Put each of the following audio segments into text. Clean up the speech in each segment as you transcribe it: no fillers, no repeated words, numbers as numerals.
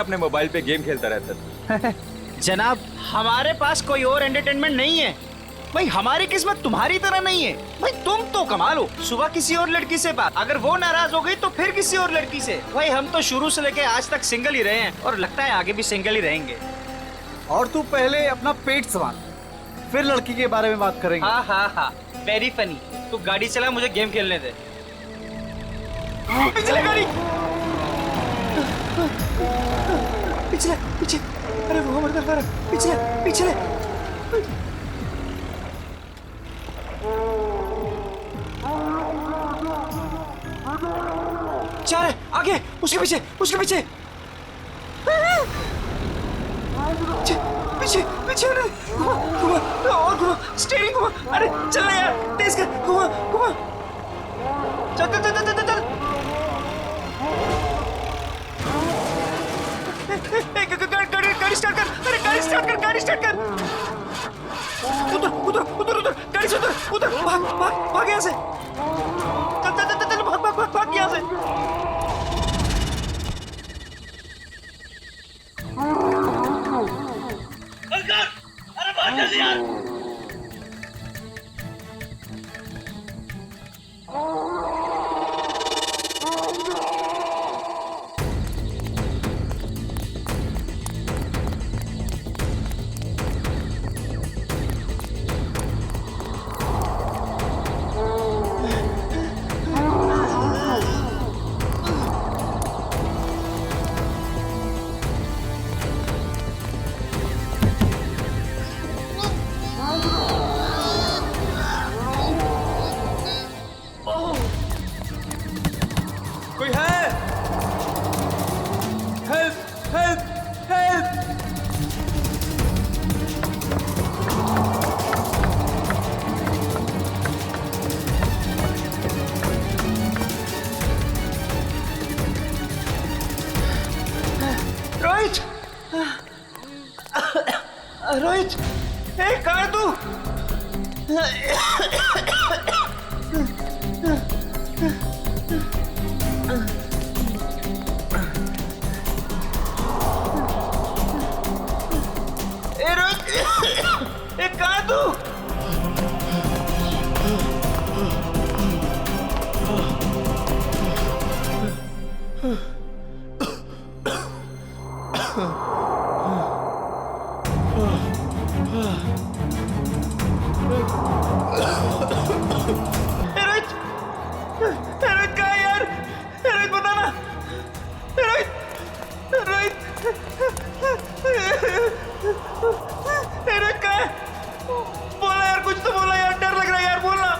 अपने मोबाइल पे गेम खेलता रहता था। जनाब, हमारे पास कोई और एंटरटेनमेंट नहीं है भाई। हमारी किस्मत तुम्हारी तरह नहीं है भाई। तुम तो कमाल हो, सुबह किसी और लड़की से बात, अगर वो नाराज हो गई तो फिर किसी और लड़की से। भाई हम तो शुरू से लेके आज तक सिंगल ही रहे हैं और लगता है आगे भी सिंगल ही रहेंगे। और तू पहले अपना पेट संभाल, फिर लड़की के बारे में बात करेंगे। हाँ हाँ हाँ, वेरी फनी। तू गाड़ी चला, मुझे गेम खेलने दे। पिछले गाड़ी, पिछले पीछे। अरे वो हमारे तरफ आ रहा, पिछले पिछले। जा रहे आगे, उसके पीछे, उसके पीछे। पीछे पीछे, घुमा घुमा और घुमा, स्टीयरिंग घुमा। अरे चल ना यार, तेज कर, घुमा घुमा। चल चल चल चल चल। गाड़ी स्टार्ट कर, अरे गाड़ी स्टार्ट कर, गाड़ी स्टार्ट कर। उधर उधर उधर उधर, गाड़ी से उधर उधर, भाग भाग भाग यहाँ से। चल चल चल चल, भाग भाग भाग भाग यहाँ से। अरे भाग जल्दी यार। कोई है? Help help help! Rohit, Rohit, कहाँ है तू? रोहित, कहाँ है तू? रोहित, रोहित कहाँ है यार? रोहित बता ना। रोहित, रोहित, रोहित कहाँ है? बोला यार, कुछ तो बोला यार, डर लग रहा है यार, बोलना।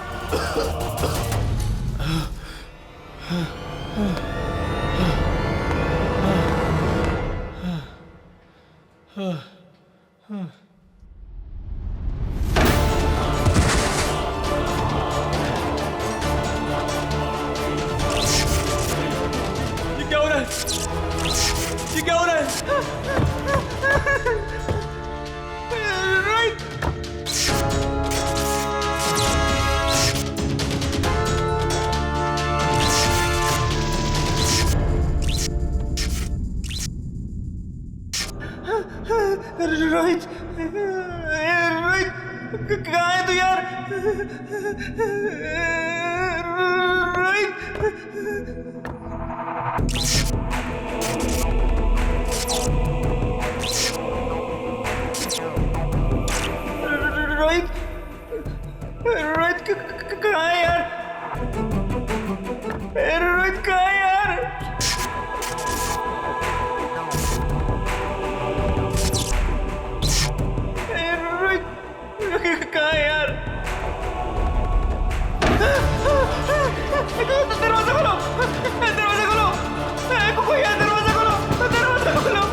ये क्या हो रहा है? ये क्या हो रहा है? रोहित, रोहित, रोहित कहाँ है तू यार? रोहित, रोहित कहाँ है यार? रोहित कहाँ है यार? रोहित कहाँ है यार? दरवाजा खोलो, दरवाजा खोलो, कोई है? दरवाजा खोलो, दरवाजा खोलो।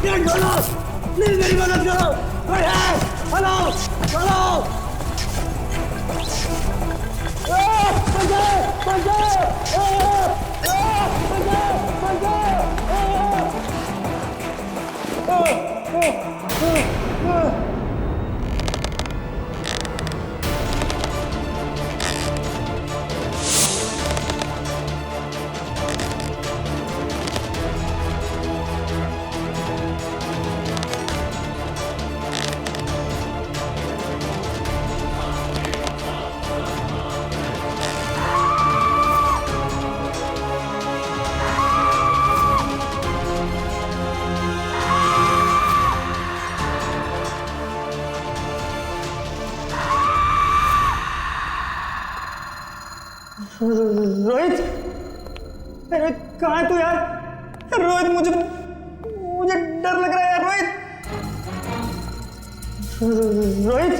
गेट खोलो, प्लीज मेरी मदद करो, कोई है? हेलो, हेलो, रोहित, रोहित कहाँ है तू यार? रोहित मुझे डर लग रहा है यार। रोहित, रोहित,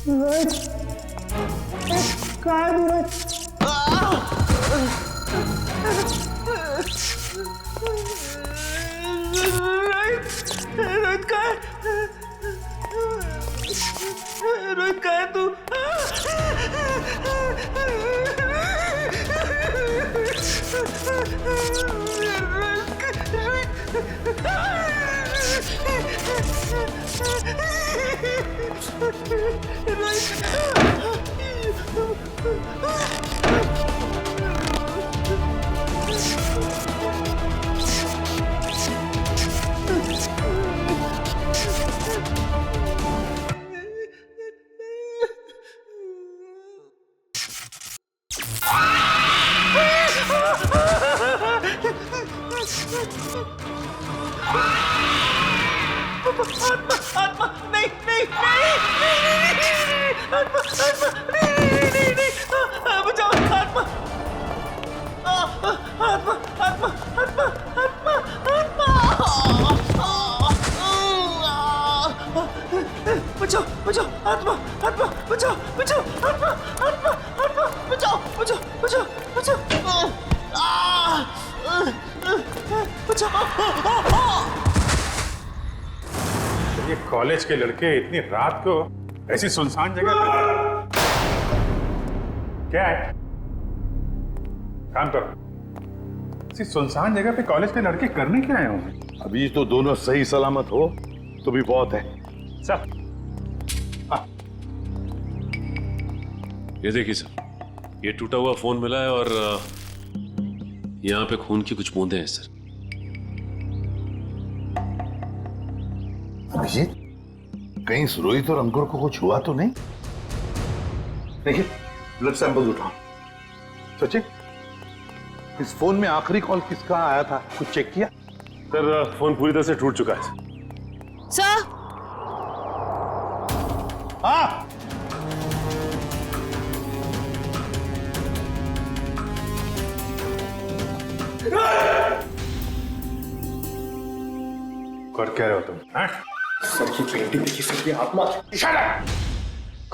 रोहित, कहाँ है तू? रोहित, रोहित कहाँ है? रोहित कहाँ है तू? आत्मा, नहीं, नहीं, आत्मा, नहीं, बचाओ, आत्मा, बचाओ, बचाओ, आत्मा, बचाओ, बचाओ, आत्मा, बचाओ, बचाओ, बचाओ, बचाओ। ये कॉलेज के लड़के इतनी रात को ऐसी सुनसान जगह पर क्या है? काम करो। ऐसी सुनसान जगह पे कॉलेज के लड़के करने क्या आए होंगे? अभी तो दोनों सही सलामत हो तो भी बहुत है। सर, ये देखिए सर, ये टूटा हुआ फोन मिला है और यहाँ पे खून की कुछ बूंदें हैं सर। अभिजीत, कहीं रोहित और अंकुर को कुछ हुआ तो नहीं? देखिए, ब्लड सैंपल उठाओ। सचिन, इस फोन में आखिरी कॉल किसका आया था, कुछ चेक किया? सर, फोन पूरी तरह से टूट चुका है सर। हाँ, कर क्या रहे हो तुम? हाँ? सर की पेंटिंग देखी, सर की आत्मा।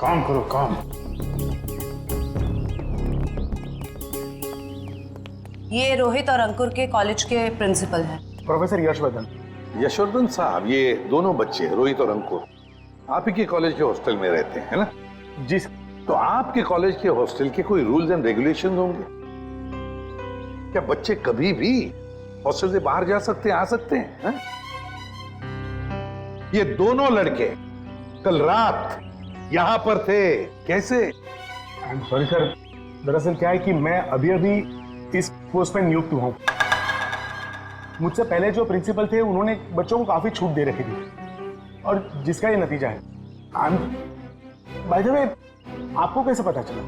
काम करो, काम। ये रोहित और अंकुर के कॉलेज के प्रिंसिपल हैं। प्रोफेसर यशवर्धन। यशवर्धन साहब, ये दोनों बच्चे रोहित और अंकुर आप ही के कॉलेज के हॉस्टल में रहते हैं, है ना? जी। तो आपके कॉलेज के हॉस्टल के कोई रूल्स एंड रेगुलेशन होंगे क्या? बच्चे कभी भी हॉस्टल से बाहर जा सकते हैं, आ सकते हैं, है? ये दोनों लड़के कल रात यहां पर थे, कैसे? सॉरी सर, दरअसल क्या है कि मैं अभी इस पोस्ट पर नियुक्त हुआ हूं। मुझसे पहले जो प्रिंसिपल थे उन्होंने बच्चों को काफी छूट दे रखी थी और जिसका ये नतीजा है। बाय द वे, आपको कैसे पता चला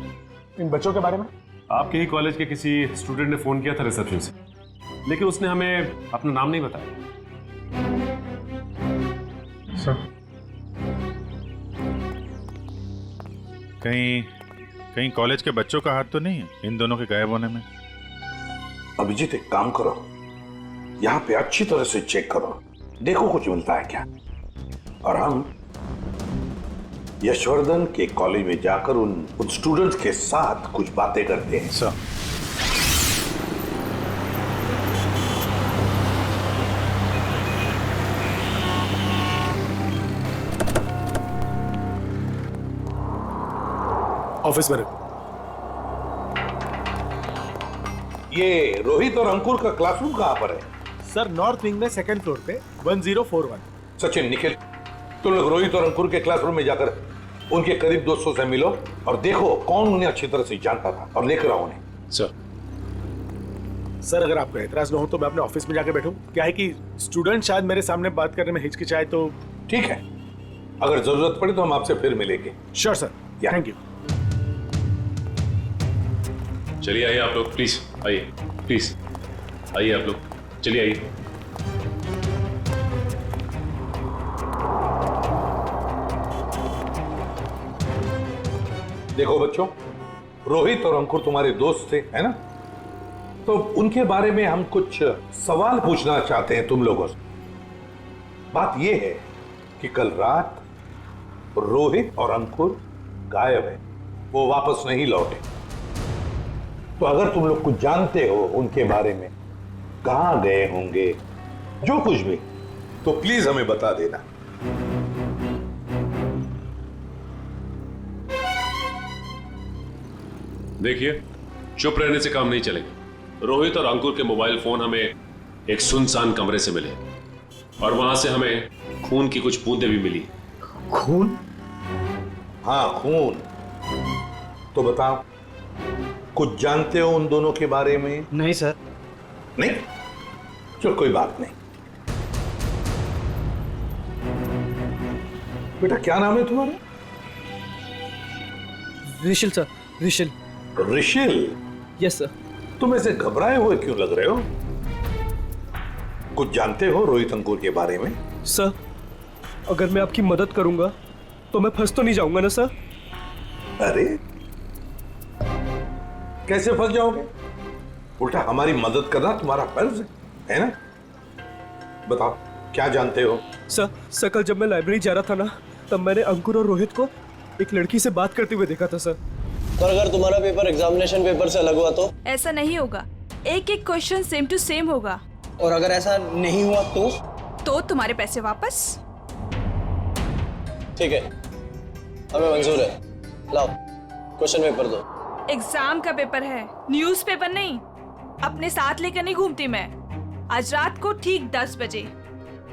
इन बच्चों के बारे में? आपके ही कॉलेज के किसी स्टूडेंट ने फोन किया था रिसेप्शन से, लेकिन उसने हमें अपना नाम नहीं बताया। सर, कहीं कॉलेज के बच्चों का हाथ तो नहीं है इन दोनों के गायब होने में? अभिजीत, एक काम करो, यहाँ पे अच्छी तरह से चेक करो, देखो कुछ मिलता है क्या। और हम यशवर्धन के कॉलेज में जाकर उन स्टूडेंट्स के साथ कुछ बातें करते हैं। सर ऑफिस में रखो। ये रोहित और अंकुर का क्लासरूम कहाँ पर है? सर नॉर्थ विंग में सेकंड फ्लोर पे 1041। सचिन, निखिल, तुम लोग रोहित और अंकुर के क्लासरूम में जाकर उनके करीब दोस्तों से मिलो और देखो कौन उन्हें अच्छी तरह से जानता था और लेकर आओ उन्हें। सर अगर आपको एतराज न हो तो मैं अपने ऑफिस में जाके बैठूं। क्या है कि स्टूडेंट शायद मेरे सामने बात करने में हिचकिचाए तो। ठीक है, अगर जरूरत पड़े तो हम आपसे फिर मिलेंगे। Sure sir, thank you. चलिए आइए आप लोग, प्लीज आइए, प्लीज आइए आप लोग, चलिए आइए। देखो बच्चों, रोहित और अंकुर तुम्हारे दोस्त थे, है ना? तो उनके बारे में हम कुछ सवाल पूछना चाहते हैं तुम लोगों से। बात यह है कि कल रात रोहित और अंकुर गायब है, वो वापस नहीं लौटे। तो अगर तुम लोग कुछ जानते हो उनके बारे में, कहां गए होंगे, जो कुछ भी, तो प्लीज हमें बता देना। देखिए, चुप रहने से काम नहीं चलेगा। रोहित और अंकुर के मोबाइल फोन हमें एक सुनसान कमरे से मिले और वहां से हमें खून की कुछ बूंदें भी मिली। खून? हाँ, खून। तो बताओ, कुछ जानते हो उन दोनों के बारे में? नहीं सर। नहीं? चलो कोई बात नहीं। बेटा क्या नाम है तुम्हारा? Rishil sir, Rishil. Rishil? Yes sir. तुम ऐसे घबराए हुए क्यों लग रहे हो? कुछ जानते हो रोहित अंकुर के बारे में? सर, अगर मैं आपकी मदद करूंगा तो मैं फंस तो नहीं जाऊंगा ना सर? अरे कैसे फंस जाओगे? उल्टा हमारी मदद करना तुम्हारा फर्ज है ना? बताओ क्या जानते हो? सर कल जब मैं लाइब्रेरी जा रहा था ना, तब मैंने अंकुर और रोहित को एक लड़की से बात करते हुए देखा था सर। और अगर तुम्हारा पेपर एग्जामिनेशन पेपर से अलग हुआ तो? ऐसा नहीं होगा, एक एक क्वेश्चन सेम टू सेम होगा। और अगर ऐसा नहीं हुआ तो तुम्हारे पैसे वापस। ठीक है, हमें मंजूर है। लाओ क्वेश्चन पेपर दो। एग्जाम का पेपर है, न्यूज़ पेपर नहीं। अपने साथ लेकर नहीं घूमती मैं। आज रात को ठीक 10 बजे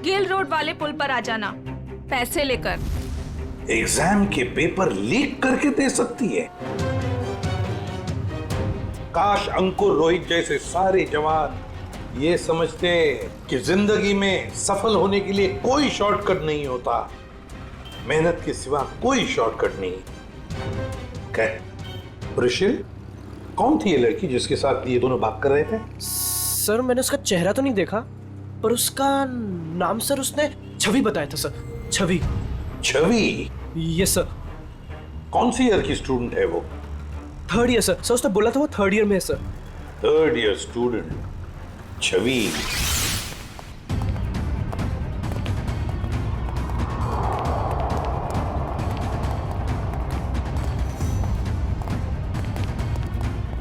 गिल रोड वाले पुल पर आ जाना, पैसे लेकर। एग्जाम के पेपर लीक करके दे सकती है? काश अंकुर रोहित जैसे सारे जवान ये समझते कि जिंदगी में सफल होने के लिए कोई शॉर्टकट नहीं होता, मेहनत के सिवा कोई शॉर्टकट नहीं। ऋषिल, कौन थी ये लड़की जिसके साथ ये दोनों बात कर रहे थे? सर मैंने उसका चेहरा तो नहीं देखा, पर उसका नाम सर उसने छवि बताया था sir. Chhavi? Chhavi? Yes sir. कौन सी ईयर की स्टूडेंट है वो? Third year sir. उसने बोला था वो थर्ड ईयर में है sir. Third year student Chhavi.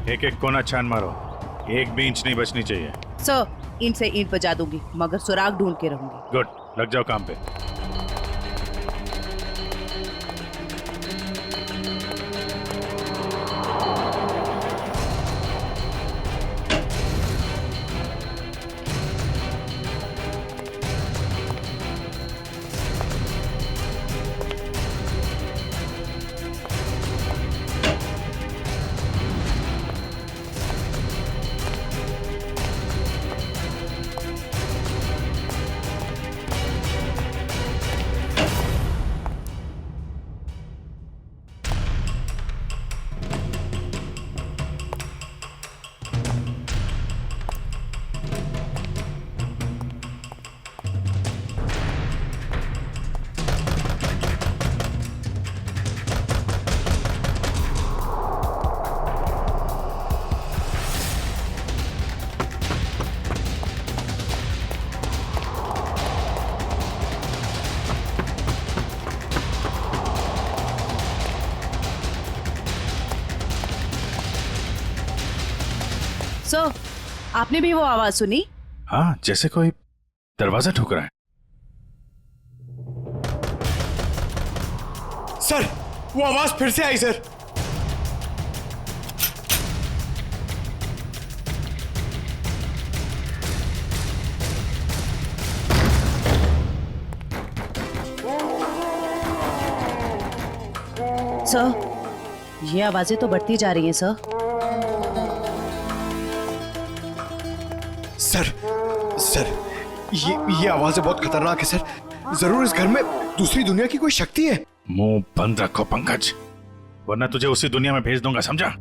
एक एक कोना छान मारो, एक भी इंच नहीं बचनी चाहिए। सर, ईंट से ईंट बजा दूंगी, मगर सुराग ढूंढ के रहूंगी। गुड, लग जाओ काम पे। सर, आपने भी वो आवाज सुनी? हाँ, जैसे कोई दरवाजा ठोक रहा है। सर, वो आवाज फिर से आई सर। सर, ये आवाजें तो बढ़ती जा रही हैं सर। सर, ये आवाजें बहुत खतरनाक है सर। जरूर इस घर में दूसरी दुनिया की कोई शक्ति है। मुंह बंद रखो पंकज, वरना तुझे उसी दुनिया में भेज दूंगा, समझा?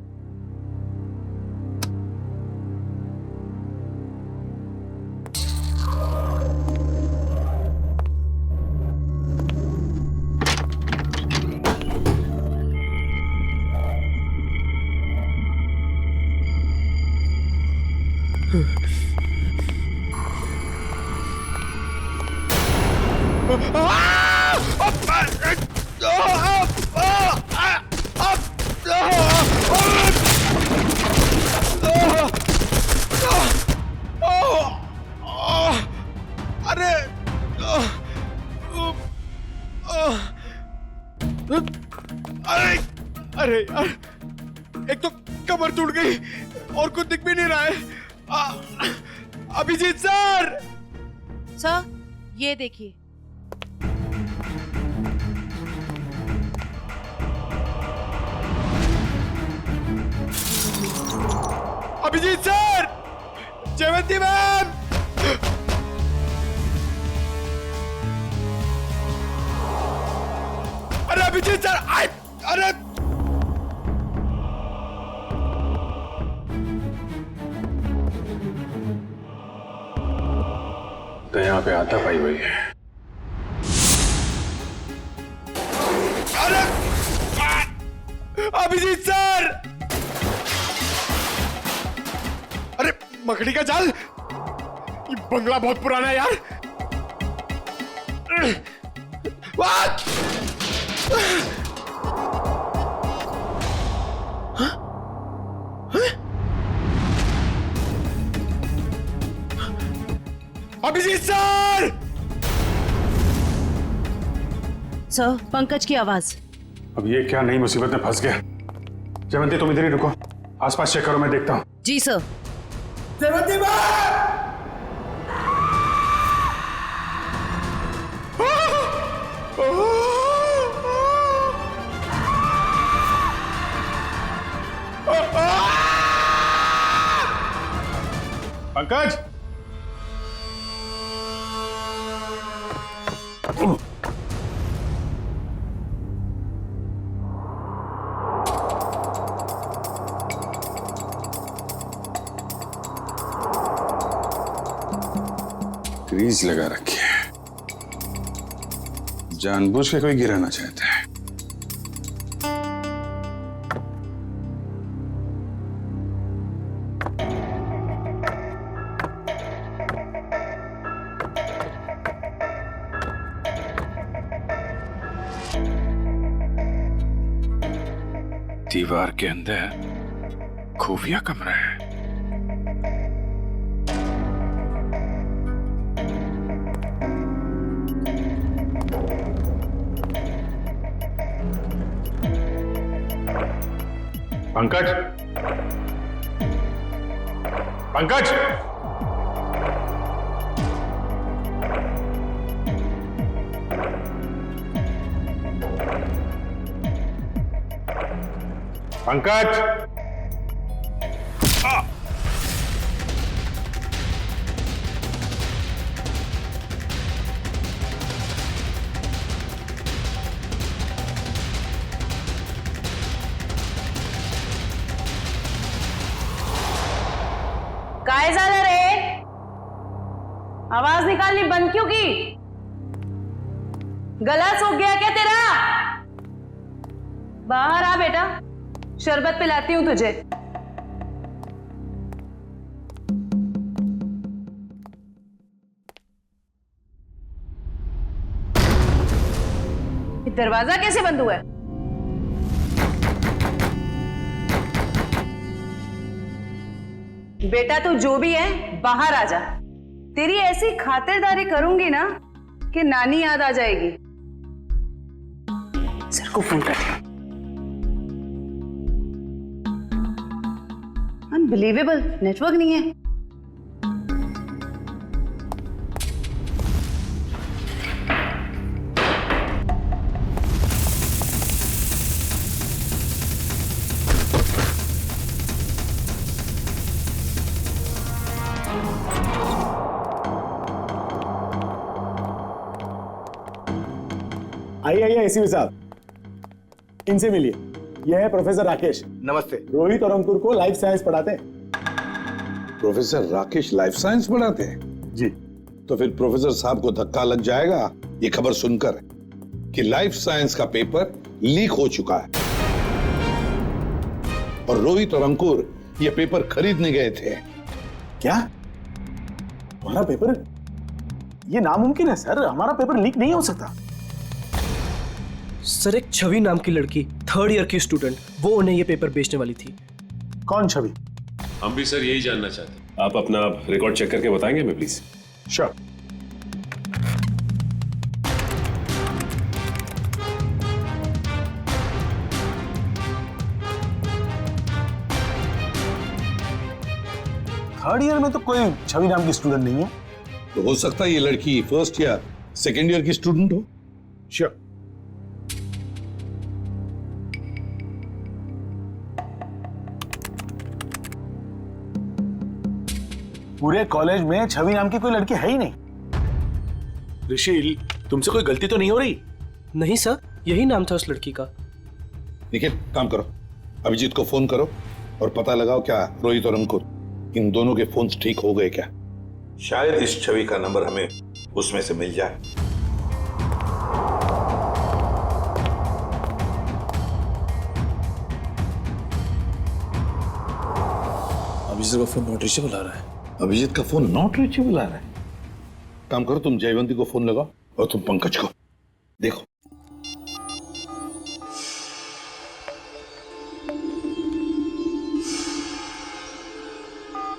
अरे यार, एक तो कमर टूट गई और कुछ दिख भी नहीं रहा है। अभिजीत सर! सर, ये देखिए। अभिजीत सर! जयवंती मैम! अरे अभिजीत सर! अरे तो यहाँ पे आता पाई हुई है। अरे अभिजीत सर! अरे मकड़ी का जाल! ये बंगला बहुत पुराना है यार। What? Abhijit sir! Sir, Pankaj की आवाज। अब ये क्या नई मुसीबत में फंस गया। जयवंती, तुम इधर ही रुको, आसपास चेक करो, मैं देखता हूँ। जी sir. Jaywanti ma'am! Pankaj! Grease लगा रखी है, जानबूझ के कोई गिराना चाहता है। दीवार के अंदर खुफिया कमरा है। पंकज! पंकज! पंकज! काय झालं रे? आवाज निकालनी बंद क्यों की? गला सूख गया क्या तेरा? बाहर आ बेटा, शरबत पिलाती हूं तुझे। दरवाजा कैसे बंद हुआ है? बेटा तू जो भी है बाहर आ जा। तेरी ऐसी खातिरदारी करूंगी ना कि नानी याद आ जाएगी। सर को फोन कर दिया। अनबिलीवेबल, नेटवर्क नहीं है। आइए आइए एसीपी साहब, इनसे मिलिए। यह है प्रोफेसर राकेश। नमस्ते। रोहित और अंकुर को लाइफ साइंस पढ़ाते हैं। प्रोफेसर राकेश लाइफ साइंस पढ़ाते हैं? जी। तो फिर प्रोफेसर साहब को धक्का लग जाएगा ये खबर सुनकर कि लाइफ साइंस का पेपर लीक हो चुका है और रोहित और अंकुर ये पेपर खरीदने गए थे। क्या हमारा पेपर? ये नामुमकिन है सर, हमारा पेपर लीक नहीं हो सकता। सर, एक छवि नाम की लड़की, 3rd ईयर की स्टूडेंट, वो उन्हें ये पेपर बेचने वाली थी। कौन छवि? हम भी सर यही जानना चाहते हैं। आप अपना रिकॉर्ड चेक करके बताएंगे हमें प्लीज? श्योर। थर्ड ईयर में तो कोई छवि नाम की स्टूडेंट नहीं है। तो हो सकता है ये लड़की 1st या 2nd ईयर की स्टूडेंट हो। श्योर। पूरे कॉलेज में छवि नाम की कोई लड़की है ही नहीं। ऋषि, तुमसे कोई गलती तो नहीं हो रही? नहीं सर, यही नाम था उस लड़की का। निखिल, काम करो, अभिजीत को फोन करो और पता लगाओ क्या रोहित और अंकुर इन दोनों के फोन्स ठीक हो गए क्या। शायद इस छवि का नंबर हमें उसमें से मिल जाए। अभिजीत का फोन नॉट रीचेबल आ रहा है। अभिजीत का फोन नॉट रीचेबल आ रहा है। काम करो, तुम जयवंती को फोन लगाओ और तुम पंकज को। देखो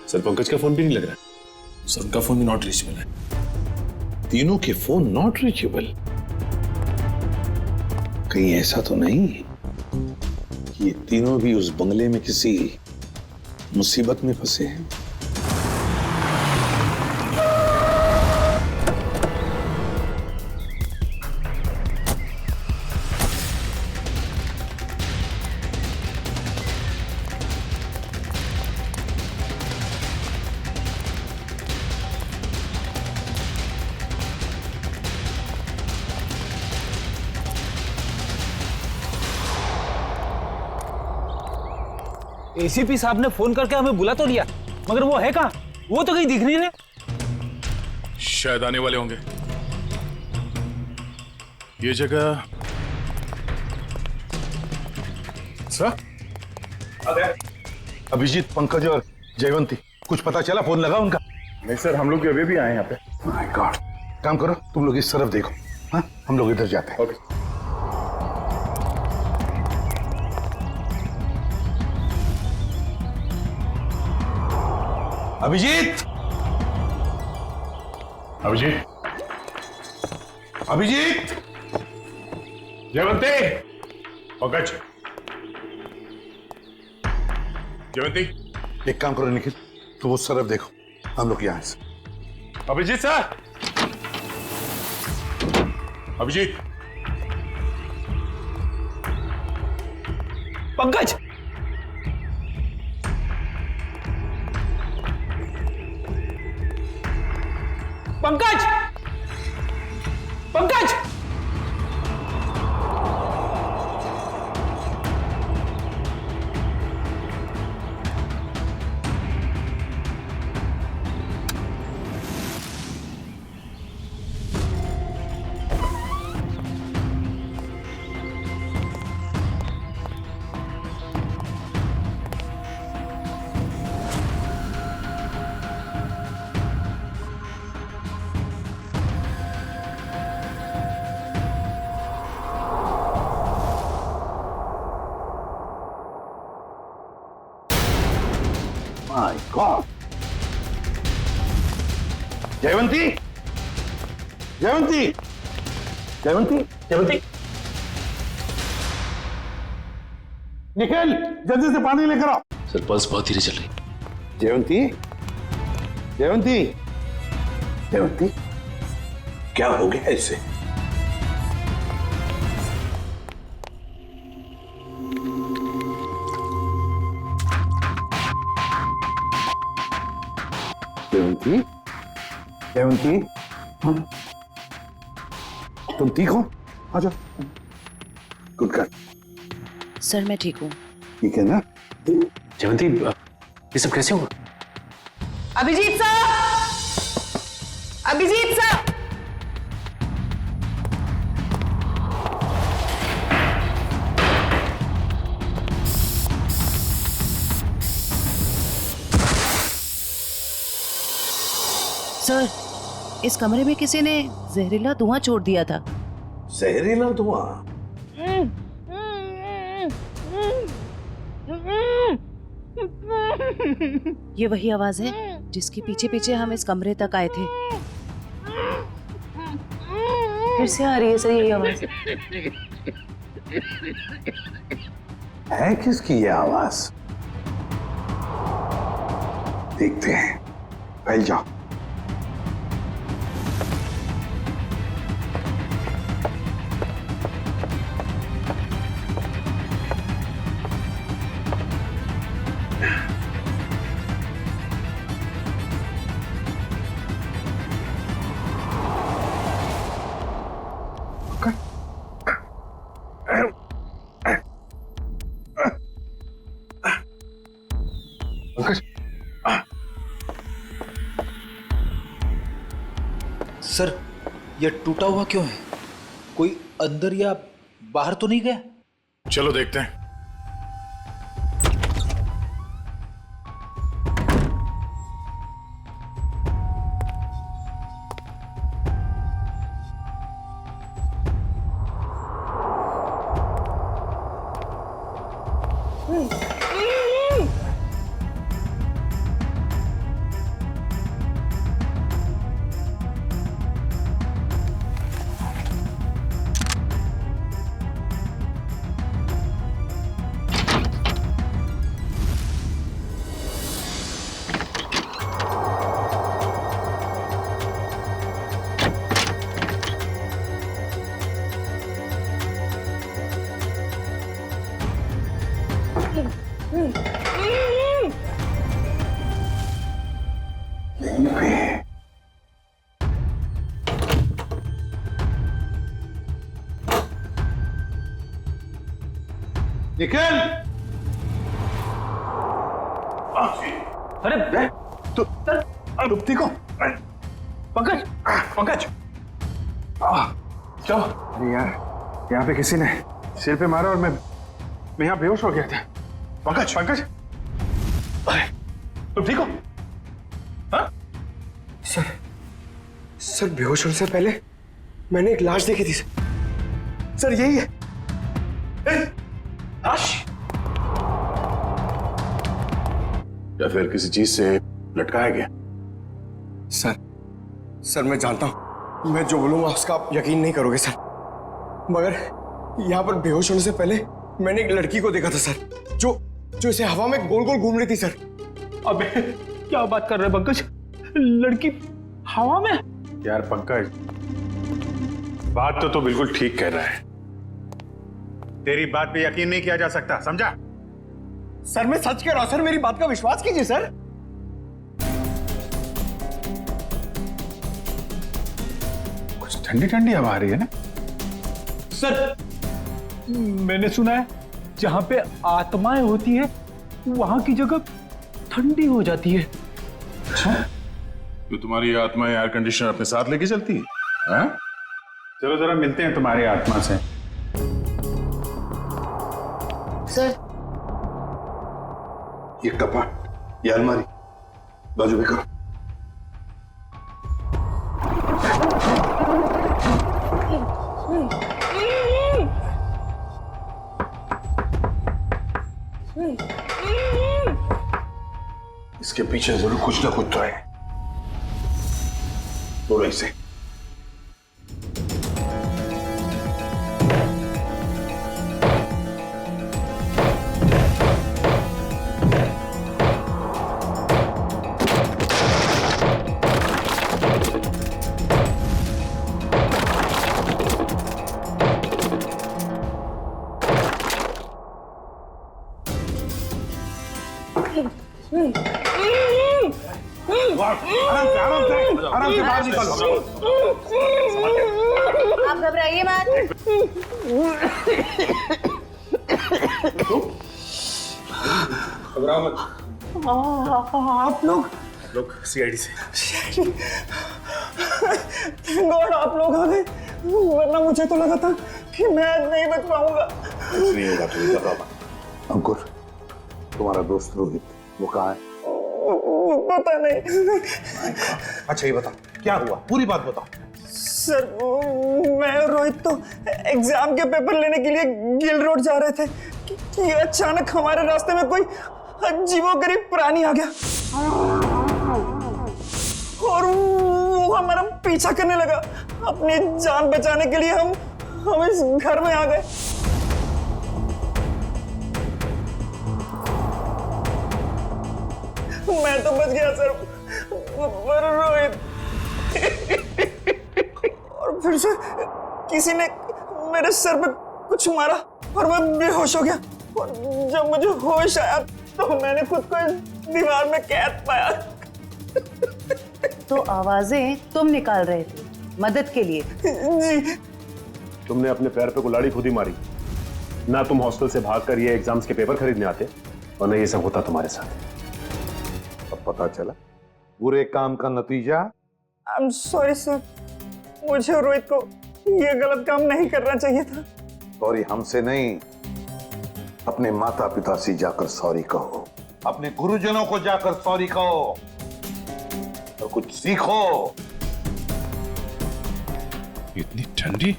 सर, पंकज का फोन भी नहीं लग रहा है। सर, उनका फोन भी नॉट रीचेबल है। तीनों के फोन नॉट रीचेबल। कहीं ऐसा तो नहीं कि ये तीनों भी उस बंगले में किसी मुसीबत में फंसे हैं? एसीपी साहब ने फोन करके हमें बुला तो लिया, मगर वो है कहाँ? वो तो कहीं दिख नहीं रहे। शायद आने वाले होंगे। ये जगह सर? अभिजीत, पंकज और जयवंती, कुछ पता चला? फोन लगा उनका? नहीं सर, हम लोग अभी भी आए यहाँ पे। My God. काम करो, तुम लोग इस तरफ देखो। हाँ, हम लोग इधर जाते हैं। ओके। अभिजीत, अभिजीत, अभिजीत, जयवंती, पंकज, जयवंती। एक काम करो निखिल, तुम उस तरफ देखो, हम लोग यहाँ से। Abhijit sir, Abhijit, Pankaj, Pankaj, Pankaj. My god, Jayvanti, Jayvanti, Jayvanti, Jayvanti, Nikhil जल्दी से पानी लेकर आओ। सर पल्स बहुत धीरे चल रही। जयवंती, जयवंती, जयवंती, क्या हो गया इसे? जयवंती, जयवंती, तुम ठीक हो? आ जाओ। Good girl. सर मैं ठीक हूँ। ठीक है ना? जयवंती ये सब कैसे हुआ? अभिजीत साहब, अभिजीत साहब, सर इस कमरे में किसी ने जहरीला धुआं छोड़ दिया था। जहरीला धुआं? ये वही आवाज है जिसके पीछे पीछे हम इस कमरे तक आए थे। फिर से आ रही है सर यही आवाज। है किसकी ये आवाज? देखते हैं। फैल जाओ। सर ये टूटा हुआ क्यों है? कोई अंदर या बाहर तो नहीं गया? चलो देखते हैं। निखिल! अरे तुम ठीक हो? पंकज, पंकज, चलो। अरे यार यहाँ पे किसी ने सिर पे मारा और मैं यहाँ बेहोश हो गया था। पंकज, पंकज, तुम ठीक हो? हाँ? सर बेहोश होने से पहले मैंने एक लाश देखी थी सर, यही है। लाश? या फिर किसी चीज से लटकाया गया? सर मैं जानता हूं मैं जो बोलूंगा उसका आप यकीन नहीं करोगे सर, मगर यहाँ पर बेहोश होने से पहले मैंने एक लड़की को देखा था सर, जो इसे हवा में गोल गोल घूम रही थी सर। अबे क्या बात कर रहे पंकज? लड़की हवा में? यार पंकज, बात तो तू बिल्कुल ठीक कह रहा है। तेरी बात पे यकीन नहीं किया जा सकता, समझा? सर मैं सच कह रहा हूं सर, मेरी बात का विश्वास कीजिए सर। कुछ ठंडी ठंडी हवा आ रही है ना? सर मैंने सुना है जहां पे आत्माएं होती है वहां की जगह ठंडी हो जाती है। अच्छा, तो तुम्हारी आत्मा एयर कंडीशनर अपने साथ लेके चलती है? हाँ? चलो जरा मिलते हैं तुम्हारी आत्मा से। सर ये कपाट, ये अलमारी बाजू में करो। इसके पीछे जरूर कुछ ना कुछ तो है। तोड़ो इसे। आराम से बाहर निकलो। आप घबराइए मत। घबराओ मत। आप लोग सीआईडी से। थैंक गॉड आप लोग आ गए, वरना मुझे तो लगा था कि मैं आज नहीं बच पाऊंगा। कुछ नहीं होगा, तुम घबराओ मत। अंकुर, तुम्हारा दोस्त रोहित वो कहाँ है? पता नहीं। अच्छा ये बता, क्या हुआ? पूरी बात बताओ। सर मैं और रोहित तो एग्जाम के पेपर लेने के लिए गिल रोड जा रहे थे कि अचानक हमारे रास्ते में कोई अजीबोगरीब प्राणी आ गया और वो हमारा पीछा करने लगा। अपनी जान बचाने के लिए हम इस घर में आ गए। मैं तो बच गया सर, पर रोहित और फिर से किसी ने मेरे सर पे कुछ मारा और मैं बेहोश हो गया। और जब मुझे होश आया तो मैंने खुद को इस दीवार में कैद पाया। तो आवाजें तुम निकाल रहे थे मदद के लिए? जी। तुमने अपने पैर पे कुल्हाड़ी खुद ही मारी ना। तुम हॉस्टल से भागकर ये एग्जाम्स के पेपर खरीदने आते और न ये सब होता तुम्हारे साथ। अब पता चला बुरे काम का नतीजा। आई एम सॉरी सर, मुझे रोहित को ये गलत काम नहीं करना चाहिए था। सॉरी हमसे नहीं, अपने माता पिता से जाकर सॉरी कहो, अपने गुरुजनों को जाकर सॉरी कहो और कुछ सीखो। इतनी ठंडी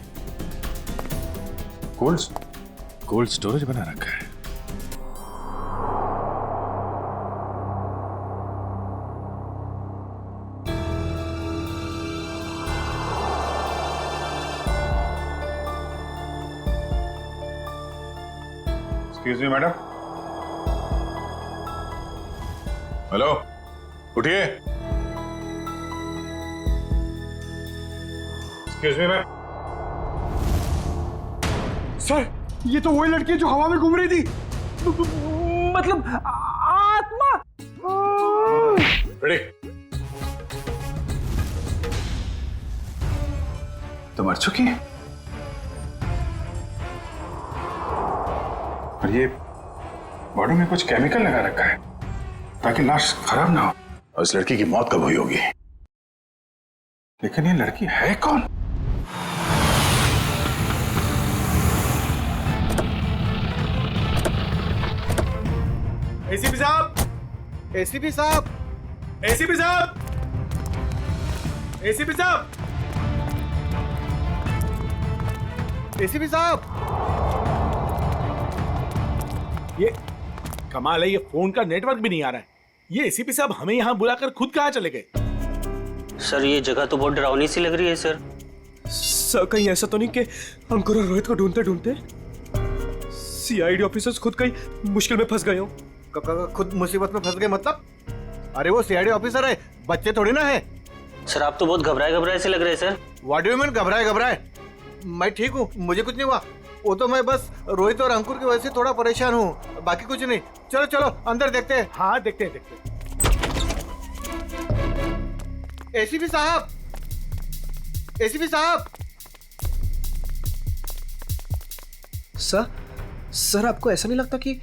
कोल्ड स्टोरेज बना रखा है। Excuse me madam. हेलो, उठिए। Excuse me ma'am. सर ये तो वही लड़की है जो हवा में घूम रही थी, मतलब आत्मा। रेडी? तो मर चुकी है और ये बॉडी में कुछ केमिकल लगा रखा है ताकि लाश खराब ना हो। और इस लड़की की मौत कब हुई होगी? लेकिन ये लड़की है कौन? एसीपी साहब, एसीपी साहब, एसीपी साहब, एसीपी साहब, एसीपी साहब। ये कमाल है, ये फोन का नेटवर्क भी नहीं आ रहा है। ये एसीपी साहब हमें यहाँ बुलाकर खुद कहाँ चले गए? सर ये जगह तो बहुत डरावनी सी लग रही है सर। सर कहीं ऐसा तो नहीं कि अंकुर और रोहित को ढूंढते ढूंढते सीआईडी ऑफिसर्स खुद कहीं मुश्किल में फंस गए हो? खुद मुसीबत में फंस गए मतलब? अरे वो सीआईडी ऑफिसर है, बच्चे थोड़ी ना है। सर आप तो बहुत घबराए से लग रहे हैं sir. What do you mean घबराए? मैं ठीक हूँ, मुझे कुछ नहीं हुआ। वो तो मैं बस रोहित और अंकुर की वजह से थोड़ा परेशान हूँ, बाकी कुछ नहीं। चलो चलो अंदर देखते हैं। हाँ देखते हैं। एसीपी साहब, एसीपी साहब। सर आपको ऐसा नहीं लगता कि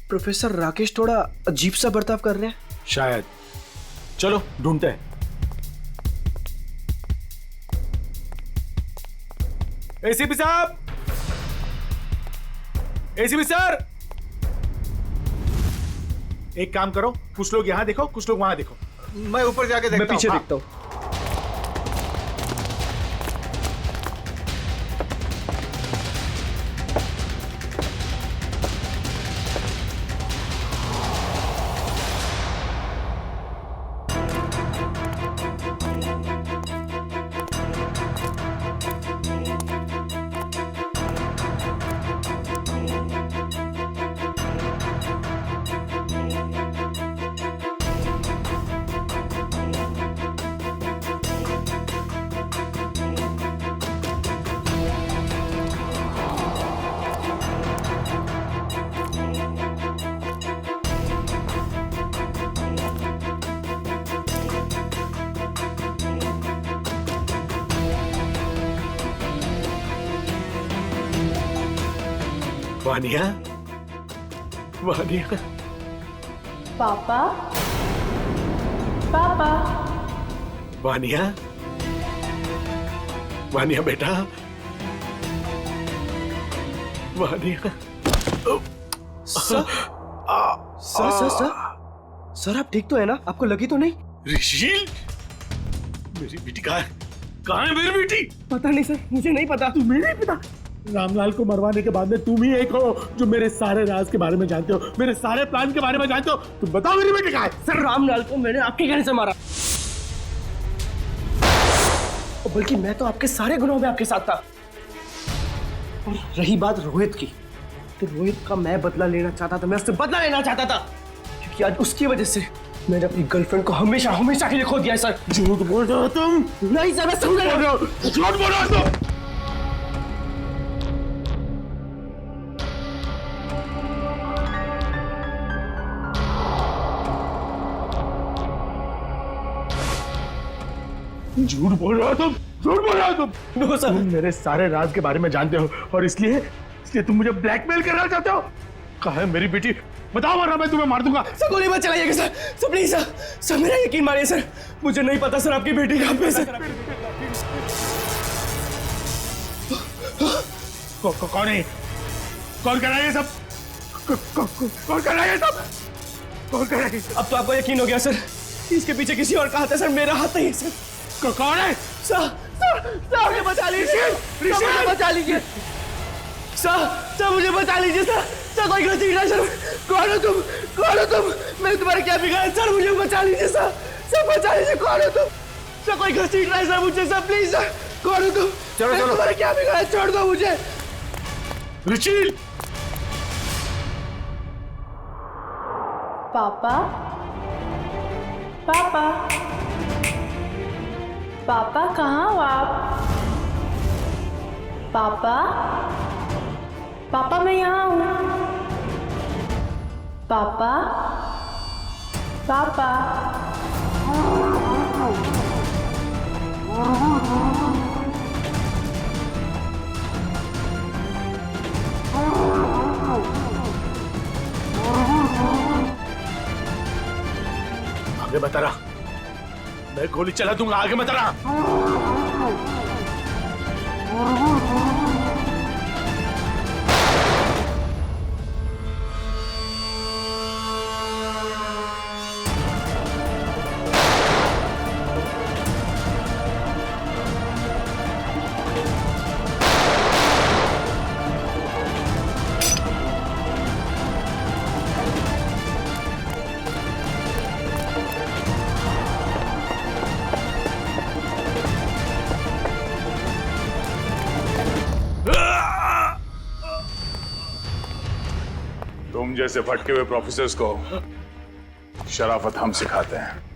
प्रोफेसर राकेश थोड़ा अजीब सा बर्ताव कर रहे हैं? शायद। चलो ढूंढते हैं। एसीपी साहब, एसीपी सर, एक काम करो, कुछ लोग यहां देखो, कुछ लोग वहां देखो। मैं ऊपर जाके देखता हूं। मैं पीछे देखता हूं। वानिया, वानिया। पापा, पापा। वानिया, वानिया बेटा, वानिया। सर, सर आप ठीक तो है ना? आपको लगी तो नहीं? ऋषिल, मेरी बेटी कहाँ है मेरी बेटी? पता नहीं सर, मुझे नहीं पता। तुम्हें नहीं पता? रामलाल को मरवाने के बाद में तुम ही एक हो जो मेरे सारे राज के बारे में जानते हो, मेरे सारे प्लान के बारे में जानते हो। तुम बताओ मेरी बेटी कहाँ है? सर रामलाल को मैंने आपके कहने से मारा, और बल्कि मैं तो आपके सारे गुनाहों में आपके साथ था। और रही बात रोहित की, तो रोहित का मैं बदला लेना चाहता था, मैं उससे बदला लेना चाहता था, क्योंकि आज उसकी वजह से मैंने अपनी गर्लफ्रेंड को हमेशा हमेशा के लिए खो दिया है सर। झूठ बोल रहे हो तुम? नहीं सर, मैं समझ रहा हूं। झूठ बोल रहे हो तुम? झूठ बोल रहे हो तुम? झूठ बोल रहे हो तुम? नो सर, तुम मेरे सारे राज के बारे में जानते हो और इसलिए तुम मुझे ब्लैकमेल करना चाहते हो। कहाँ है मेरी बेटी? बताओ वरना मैं तुम्हें मार दूंगा। सर गोली मत चलाइएगा sir, sir please sir, sir मेरा यकीन मारिए सर, मुझे नहीं पता सर आपकी बेटी कहाँ पे है सर। कौन है? कौन कर रहा है ये सब? कौन कर रहा है ये सब? कौन कर रहा है? अब तो आपको यकीन हो गया सर, इसके पीछे किसी और का हाथ है सर, मेरा हाथ नहीं है सर। कौन है? सर मुझे बचा लीजिए, मुझे बचा लीजिए सर, मुझे बचा लीजिए सर, कोई गलती नहीं सर। कौन हो तुम? मैंने तुम्हारे क्या बिगाड़ा सर? मुझे बचा लीजिए सर, बचा लीजिए। कौन हो तुम? सर कोई गलती नहीं सर मुझे सर, प्लीज सर। कौन हो तुम? चलो तुम्हारे क्या बिगाड़ा? छोड़ दो मुझे। ऋषिल, पापा, पापा, पापा कहाँ हो आप? पापा, पापा मैं यहाँ हूँ। पापा, पापा। आगे बता रहा, मैं गोली चला दूंगा। आगे बता रहा। तुम जैसे भटके हुए प्रोफेसर्स को शराफत हम सिखाते हैं।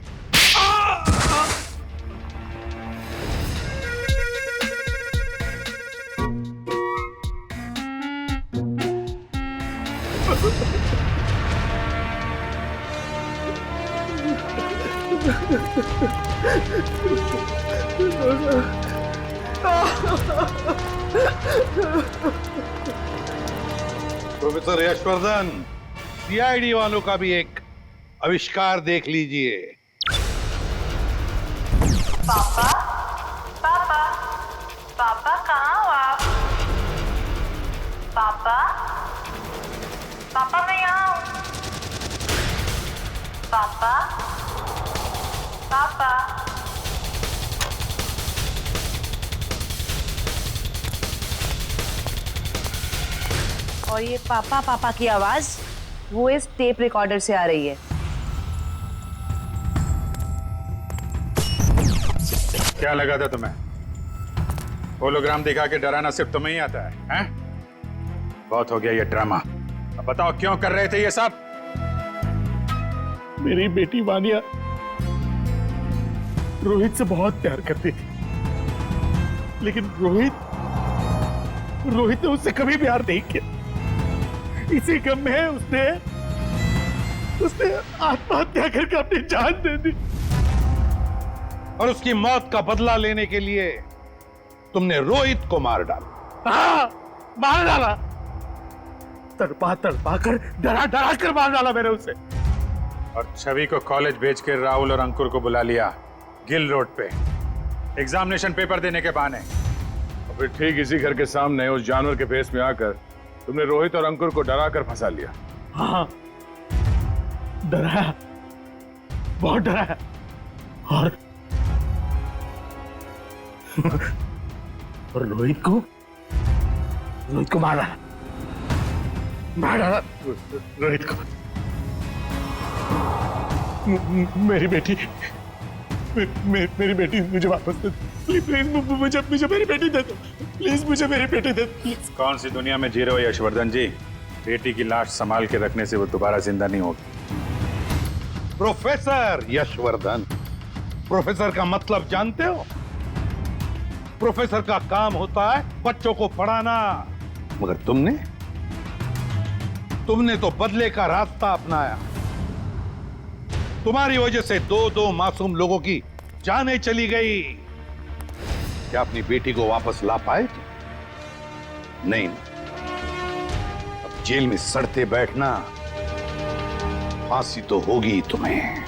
प्रोफेसर यशवर्धन, सीआईडी वालों का भी एक आविष्कार देख लीजिए। पापा, पापा, पापा कहाँ हो आप? पापा, पापा मैं यहाँ हूँ। पापा, पापा। और ये पापा पापा की आवाज वो इस टेप रिकॉर्डर से आ रही है। क्या लगा था तुम्हें? होलोग्राम दिखा के डराना सिर्फ तुम्हें ही आता है, हैं? बहुत हो गया ये ड्रामा। अब बताओ क्यों कर रहे थे ये सब? मेरी बेटी वानिया रोहित से बहुत प्यार करती थी, लेकिन रोहित ने उससे कभी प्यार नहीं किया। इसी गम में उसने आत्महत्या करके अपनी जान दे दी। और उसकी मौत का बदला लेने के लिए तुमने रोहित को मार डाला। हाँ, मार डाला। तड़पा तड़पा कर डरा डरा कर मार डाला मैंने उसे। और छवि को कॉलेज भेज के राहुल और अंकुर को बुला लिया गिल रोड पे एग्जामिनेशन पेपर देने के बहाने। और फिर ठीक इसी घर के सामने उस जानवर के फेस में आकर तुमने रोहित और अंकुर को डरा कर फंसा लिया। हाँ, डराया, बहुत डराया। और रोहित को मार डाला रोहित को। मेरी बेटी मुझे वापस दे दो प्लीज। मुझे मेरी बेटी दे दो प्लीज। मुझे मेरी बेटी दे दो प्लीज। कौन सी दुनिया में जी रहे हो यशवर्धन जी? बेटी की लाश संभाल के रखने से वो दोबारा जिंदा नहीं होगी। प्रोफेसर यशवर्धन, प्रोफेसर का मतलब जानते हो? प्रोफेसर का काम होता है बच्चों को पढ़ाना, मगर तुमने तो बदले का रास्ता अपनाया। तुम्हारी वजह से दो मासूम लोगों की जानें चली गई। क्या अपनी बेटी को वापस ला पाए? नहीं, अब जेल में सड़ते बैठना, फांसी तो होगी तुम्हें।